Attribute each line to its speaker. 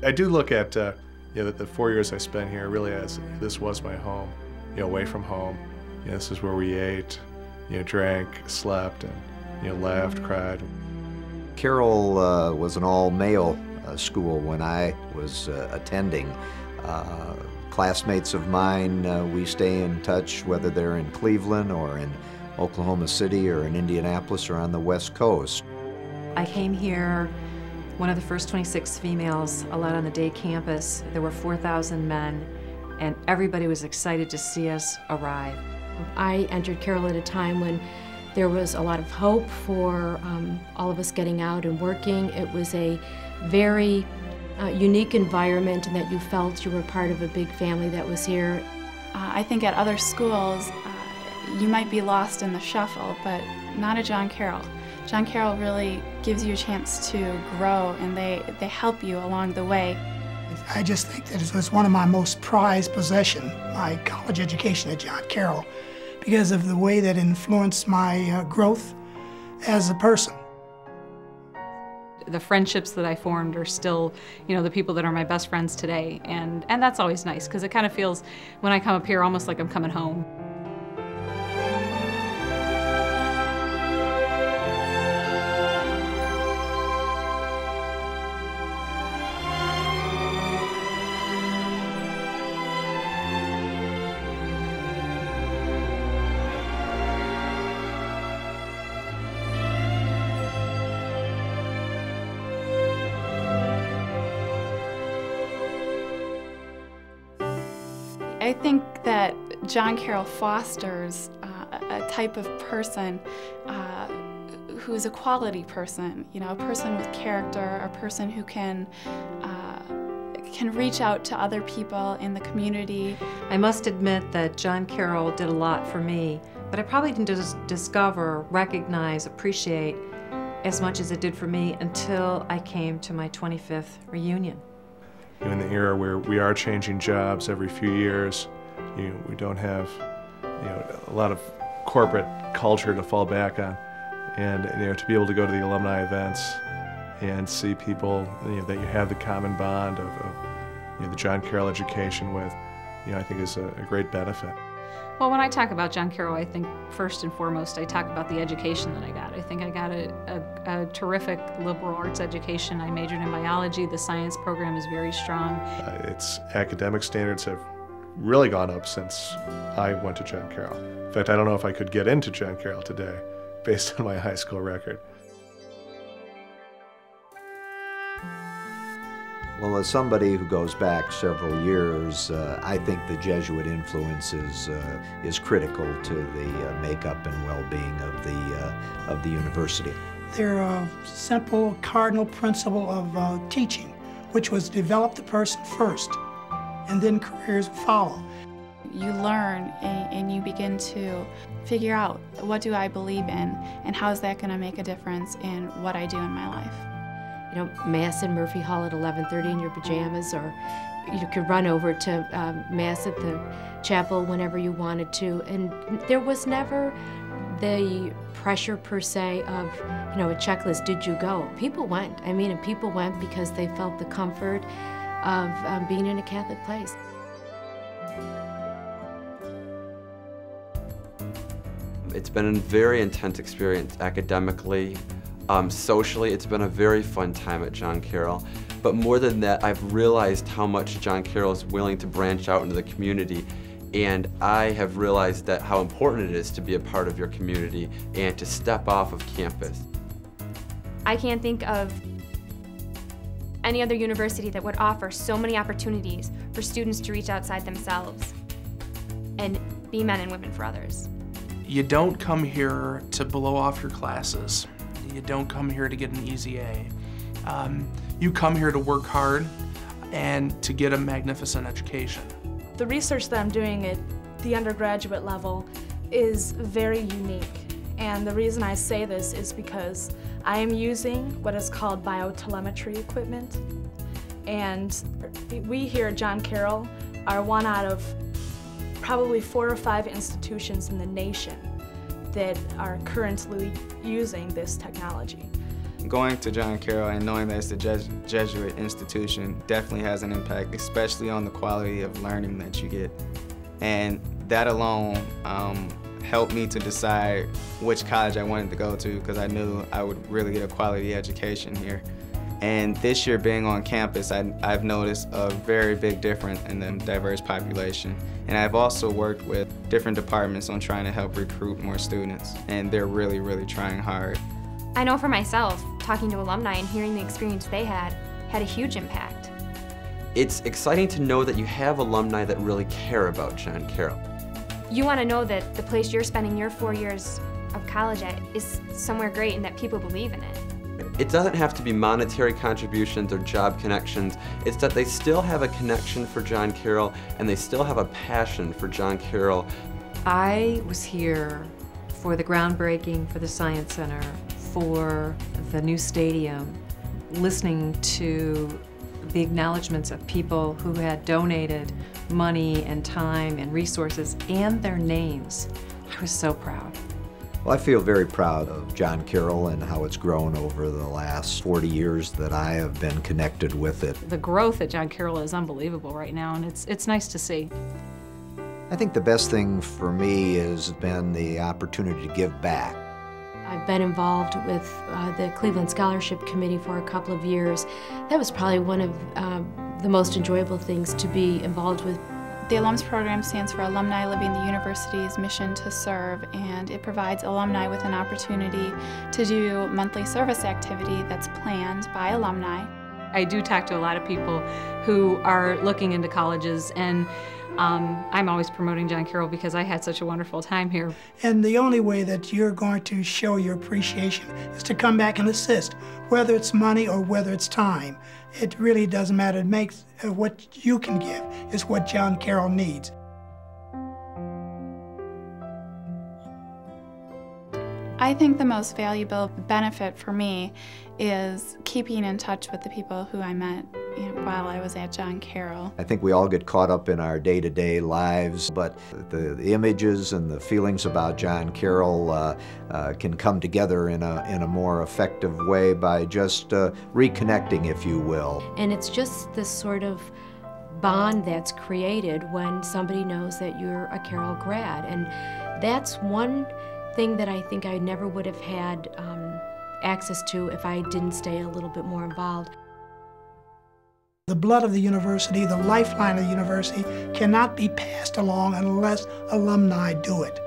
Speaker 1: I do look at the 4 years I spent here really as this was my home, away from home. This is where we ate, drank, slept, and laughed, cried.
Speaker 2: Carroll was an all-male school when I was attending. Classmates of mine, we stay in touch whether they're in Cleveland or in Oklahoma City or in Indianapolis or on the West Coast.
Speaker 3: I came here one of the first 26 females allowed on the day campus. There were 4,000 men, and everybody was excited to see us arrive.
Speaker 4: I entered Carroll at a time when there was a lot of hope for all of us getting out and working. It was a very unique environment in that you felt you were part of a big family that was here.
Speaker 5: I think at other schools, you might be lost in the shuffle, but not at John Carroll. John Carroll really gives you a chance to grow, and they help you along the way.
Speaker 6: I just think that it was one of my most prized possessions, my college education at John Carroll, because of the way that influenced my growth as a person.
Speaker 7: The friendships that I formed are still, the people that are my best friends today, and that's always nice, because it kind of feels, when I come up here, almost like I'm coming home.
Speaker 5: I think that John Carroll fosters a type of person who's a quality person, a person with character, a person who can reach out to other people in the community.
Speaker 3: I must admit that John Carroll did a lot for me, but I probably didn't discover, recognize, appreciate as much as it did for me until I came to my 25th reunion.
Speaker 1: In the era where we are changing jobs every few years, we don't have a lot of corporate culture to fall back on, and to be able to go to the alumni events and see people that you have the common bond of the John Carroll education with, I think is a great benefit.
Speaker 7: Well, when I talk about John Carroll, I think first and foremost I talk about the education that I got. I think I got a terrific liberal arts education. I majored in biology. The science program is very strong.
Speaker 1: Its academic standards have really gone up since I went to John Carroll. In fact, I don't know if I could get into John Carroll today based on my high school record.
Speaker 2: Well, as somebody who goes back several years, I think the Jesuit influence is critical to the makeup and well-being of the university.
Speaker 6: They're a simple cardinal principle of teaching, which was develop the person first, and then careers follow.
Speaker 5: You learn and you begin to figure out, what do I believe in, and how is that going to make a difference in what I do in my life.
Speaker 4: Mass in Murphy Hall at 11:30 in your pajamas, or you could run over to Mass at the chapel whenever you wanted to. And there was never the pressure per se of, a checklist, did you go? People went. And people went because they felt the comfort of being in a Catholic place.
Speaker 8: It's been a very intense experience academically. Socially, it's been a very fun time at John Carroll. But more than that, I've realized how much John Carroll is willing to branch out into the community. And I have realized that how important it is to be a part of your community and to step off of campus.
Speaker 9: I can't think of any other university that would offer so many opportunities for students to reach outside themselves and be men and women for others.
Speaker 10: You don't come here to blow off your classes. You don't come here to get an easy A. You come here to work hard and to get a magnificent education.
Speaker 11: The research that I'm doing at the undergraduate level is very unique. And the reason I say this is because I am using what is called biotelemetry equipment. And we here at John Carroll are one out of probably 4 or 5 institutions in the nation that are currently using this technology.
Speaker 12: Going to John Carroll and knowing that it's a Jesuit institution definitely has an impact, especially on the quality of learning that you get. And that alone helped me to decide which college I wanted to go to, because I knew I would really get a quality education here. And this year being on campus, I've noticed a very big difference in the diverse population. And I've also worked with different departments on trying to help recruit more students, and they're really, really trying hard.
Speaker 9: I know for myself, talking to alumni and hearing the experience they had a huge impact.
Speaker 8: It's exciting to know that you have alumni that really care about John Carroll.
Speaker 9: You want to know that the place you're spending your 4 years of college at is somewhere great and that people believe in it.
Speaker 8: It doesn't have to be monetary contributions or job connections. It's that they still have a connection for John Carroll and they still have a passion for John Carroll.
Speaker 3: I was here for the groundbreaking for the Science Center, for the new stadium, listening to the acknowledgments of people who had donated money and time and resources and their names. I was so proud.
Speaker 2: Well, I feel very proud of John Carroll and how it's grown over the last 40 years that I have been connected with it.
Speaker 7: The growth at John Carroll is unbelievable right now, and it's nice to see.
Speaker 2: I think the best thing for me has been the opportunity to give back.
Speaker 4: I've been involved with the Cleveland Scholarship Committee for a couple of years. That was probably one of the most enjoyable things to be involved with.
Speaker 5: The Alums program stands for Alumni Living the University's Mission to Serve, and it provides alumni with an opportunity to do monthly service activity that's planned by alumni.
Speaker 7: I do talk to a lot of people who are looking into colleges, and I'm always promoting John Carroll because I had such a wonderful time here.
Speaker 6: And the only way that you're going to show your appreciation is to come back and assist, whether it's money or whether it's time. It really doesn't matter. It makes what you can give is what John Carroll needs.
Speaker 5: I think the most valuable benefit for me is keeping in touch with the people who I met while I was at John Carroll.
Speaker 2: I think we all get caught up in our day-to-day lives, but the images and the feelings about John Carroll can come together in a more effective way by just reconnecting, if you will.
Speaker 4: And it's just this sort of bond that's created when somebody knows that you're a Carroll grad. And that's one thing that I think I never would have had access to if I didn't stay a little bit more involved.
Speaker 6: The blood of the university, the lifeline of the university, cannot be passed along unless alumni do it.